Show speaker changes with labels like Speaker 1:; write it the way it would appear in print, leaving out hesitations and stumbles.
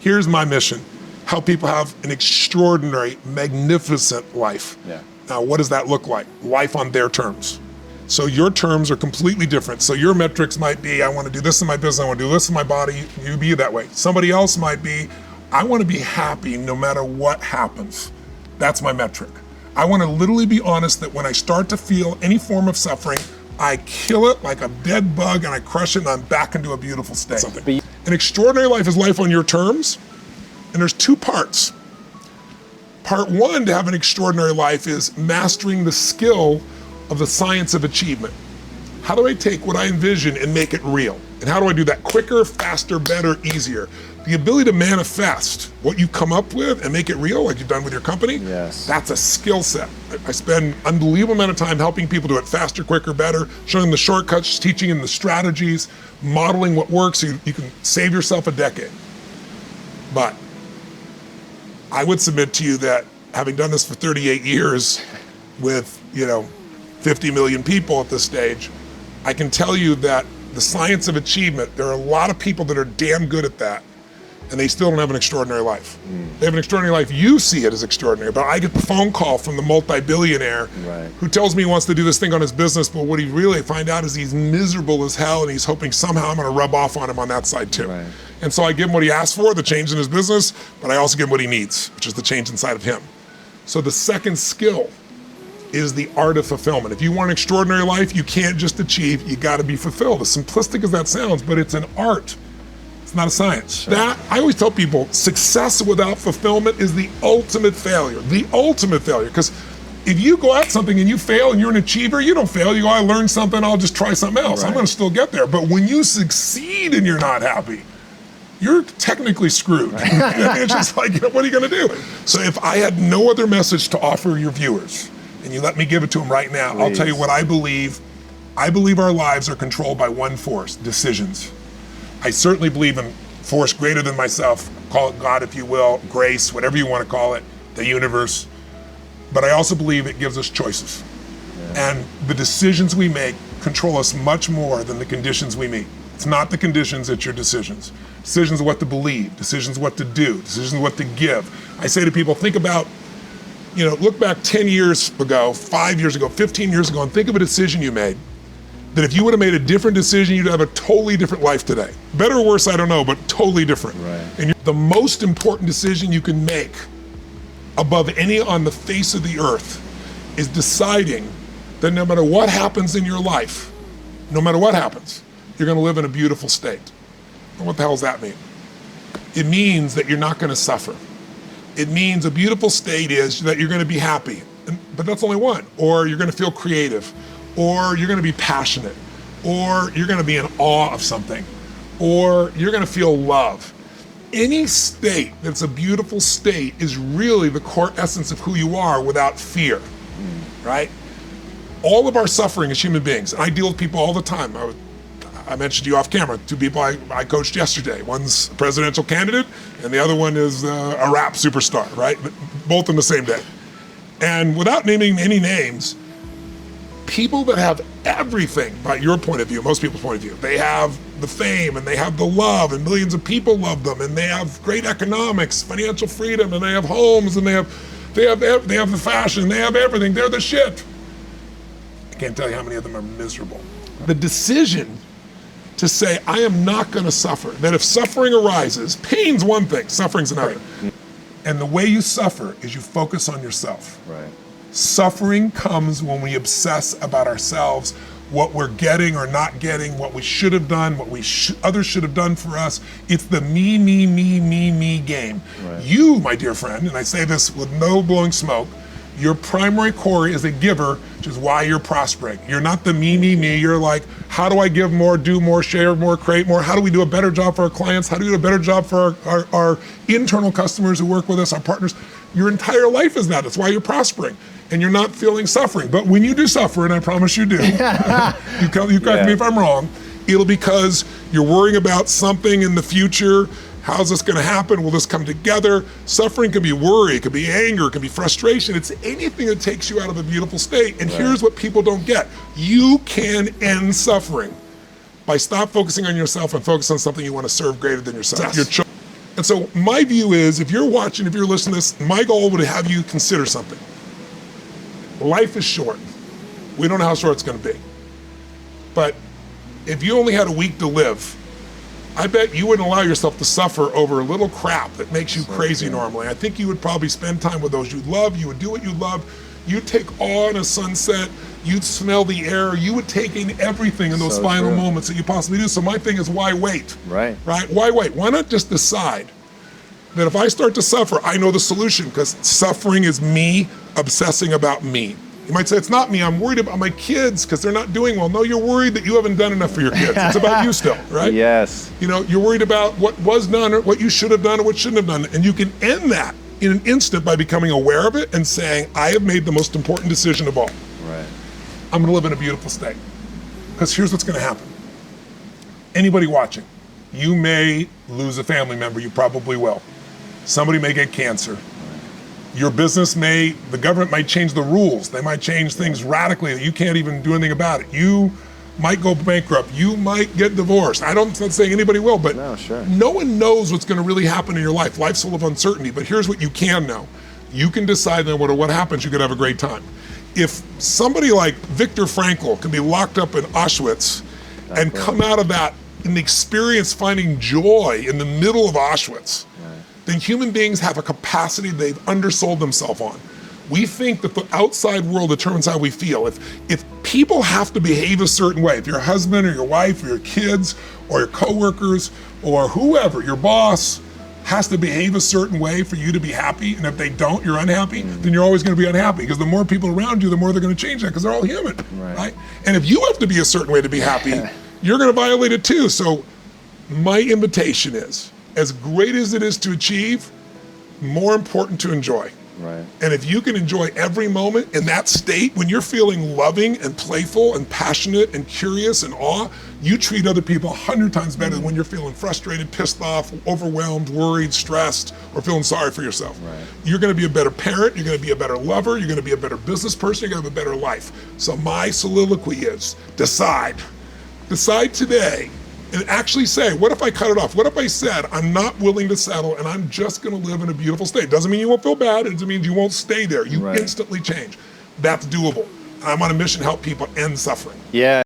Speaker 1: Here's my mission. Help people have an extraordinary, magnificent life.
Speaker 2: Yeah.
Speaker 1: Now, what does that look like? Life on their terms. So your terms are completely different. So your metrics might be, I want to do this in my business, I want to do this in my body, you be that way. Somebody else might be, I want to be happy no matter what happens. That's my metric. I want to literally be honest that when I start to feel any form of suffering, I kill it like a dead bug and I crush it and I'm back into a beautiful state. An extraordinary life is life on your terms, and there's two parts. Part one to have an extraordinary life is mastering the skill of the science of achievement. How do I take what I envision and make it real? And how do I do that quicker, faster, better, easier? The ability to manifest what you come up with and make it real, like you've done with your company,
Speaker 2: yes.
Speaker 1: That's a skill set. I spend an unbelievable amount of time helping people do it faster, quicker, better, showing them the shortcuts, teaching them the strategies, modeling what works so you can save yourself a decade. But I would submit to you that having done this for 38 years with, 50 million people at this stage, I can tell you that the science of achievement, there are a lot of people that are damn good at that, and they still don't have an extraordinary life. They have an extraordinary life. You see it as extraordinary, but I get the phone call from the multi-billionaire who tells me he wants to do this thing on his business, but what he really find out is he's miserable as hell, and he's hoping somehow I'm gonna rub off on him on that side too.
Speaker 2: Right.
Speaker 1: And so I give him what he asked for, the change in his business, but I also give him what he needs, which is the change inside of him. So the second skill is the art of fulfillment. If you want an extraordinary life, you can't just achieve, you gotta be fulfilled. As simplistic as that sounds, but it's an art. It's not a science.
Speaker 2: Sure.
Speaker 1: That, I always tell people, success without fulfillment is the ultimate failure. The ultimate failure, because if you go at something and you fail and you're an achiever, you don't fail, you go, I learned something, I'll just try something else.
Speaker 2: Right.
Speaker 1: I'm gonna still get there. But when you succeed and you're not happy, you're technically screwed. It's just like, what are you gonna do? So if I had no other message to offer your viewers, and you let me give it to them right now, Please. I'll tell you what I believe. I believe our lives are controlled by one force, decisions. I certainly believe in force greater than myself, call it God if you will, grace, whatever you want to call it, the universe. But I also believe it gives us choices. Yeah. And the decisions we make control us much more than the conditions we meet. It's not the conditions, it's your decisions. Decisions of what to believe, decisions of what to do, decisions of what to give. I say to people, think about, look back 10 years ago, 5 years ago, 15 years ago, and think of a decision you made that if you would have made a different decision, you'd have a totally different life today. Better or worse, I don't know, but totally different.
Speaker 2: Right.
Speaker 1: And the most important decision you can make above any on the face of the earth is deciding that no matter what happens in your life, no matter what happens, you're gonna live in a beautiful state. And what the hell does that mean? It means that you're not gonna suffer. It means a beautiful state is that you're gonna be happy, but that's only one. Or you're gonna feel creative, or you're gonna be passionate, or you're gonna be in awe of something, or you're gonna feel love. Any state that's a beautiful state is really the core essence of who you are without fear, right? All of our suffering as human beings, and I deal with people all the time. I mentioned to you off camera, two people I coached yesterday. One's a presidential candidate, and the other one is a rap superstar, right? Both on the same day. And without naming any names, people that have everything, by your point of view, most people's point of view, they have the fame, and they have the love, and millions of people love them, and they have great economics, financial freedom, and they have homes, and they have the fashion, they have everything, they're the shit. I can't tell you how many of them are miserable. The decision to say, I am not gonna suffer, that if suffering arises, pain's one thing, suffering's another. Right. And the way you suffer is you focus on yourself.
Speaker 2: Right.
Speaker 1: Suffering comes when we obsess about ourselves, what we're getting or not getting, what we should have done, what others should have done for us. It's the me game. Right. You, my dear friend, and I say this with no blowing smoke, your primary core is a giver, which is why you're prospering. You're not the me. You're like, how do I give more, do more, share more, create more? How do we do a better job for our clients? How do we do a better job for our internal customers who work with us, our partners? Your entire life is that. That's why you're prospering. And you're not feeling suffering. But when you do suffer, and I promise you do, you correct me if I'm wrong, it'll because you're worrying about something in the future. How's this gonna happen? Will this come together? Suffering can be worry, it can be anger, it can be frustration. It's anything that takes you out of a beautiful state. And here's what people don't get. You can end suffering by stop focusing on yourself and focus on something you wanna serve greater than yourself. Your And so my view is, if you're watching, if you're listening to this, my goal would have you consider something. Life is short. We don't know how short it's going to be. But if you only had a week to live, I bet you wouldn't allow yourself to suffer over a little crap that makes you crazy normally. I think you would probably spend time with those you love. You would do what you love. You'd take awe in a sunset. You'd smell the air. You would take in everything in those final moments that you possibly do. So my thing is, why wait?
Speaker 2: Right.
Speaker 1: Why wait? Why not just decide that if I start to suffer, I know the solution, because suffering is me obsessing about me. You might say, it's not me, I'm worried about my kids because they're not doing well. No, you're worried that you haven't done enough for your kids. It's about you still, right?
Speaker 2: Yes.
Speaker 1: You know, you're worried about what was done or what you should have done or what shouldn't have done. And you can end that in an instant by becoming aware of it and saying, I have made the most important decision of all.
Speaker 2: Right.
Speaker 1: I'm gonna live in a beautiful state. Because here's what's gonna happen. Anybody watching, you may lose a family member, you probably will. Somebody may get cancer. Your business the government might change the rules. They might change things radically that you can't even do anything about it. You might go bankrupt. You might get divorced. I'm not saying anybody will, but no one knows what's going to really happen in your life. Life's full of uncertainty, but here's what you can know. You can decide that no matter what happens, you can have a great time. If somebody like Viktor Frankl can be locked up in Auschwitz and come out of that and experience finding joy in the middle of Auschwitz, then human beings have a capacity they've undersold themselves on. We think that the outside world determines how we feel. If people have to behave a certain way, if your husband or your wife or your kids or your coworkers or whoever, your boss, has to behave a certain way for you to be happy, and if they don't, you're unhappy, then you're always gonna be unhappy, because the more people around you, the more they're gonna change that, because they're all human, right? And if you have to be a certain way to be happy, you're gonna violate it too. So my invitation is, as great as it is to achieve, more important to enjoy.
Speaker 2: Right.
Speaker 1: And if you can enjoy every moment in that state, when you're feeling loving and playful and passionate and curious and awe, you treat other people 100 times better than when you're feeling frustrated, pissed off, overwhelmed, worried, stressed, or feeling sorry for yourself.
Speaker 2: Right.
Speaker 1: You're gonna be a better parent, you're gonna be a better lover, you're gonna be a better business person, you're gonna have a better life. So my soliloquy is, decide. Decide today. And actually say, what if I cut it off? What if I said, I'm not willing to settle and I'm just gonna live in a beautiful state? Doesn't mean you won't feel bad, it doesn't mean you won't stay there. You instantly change. That's doable. I'm on a mission to help people end suffering.
Speaker 2: Yeah.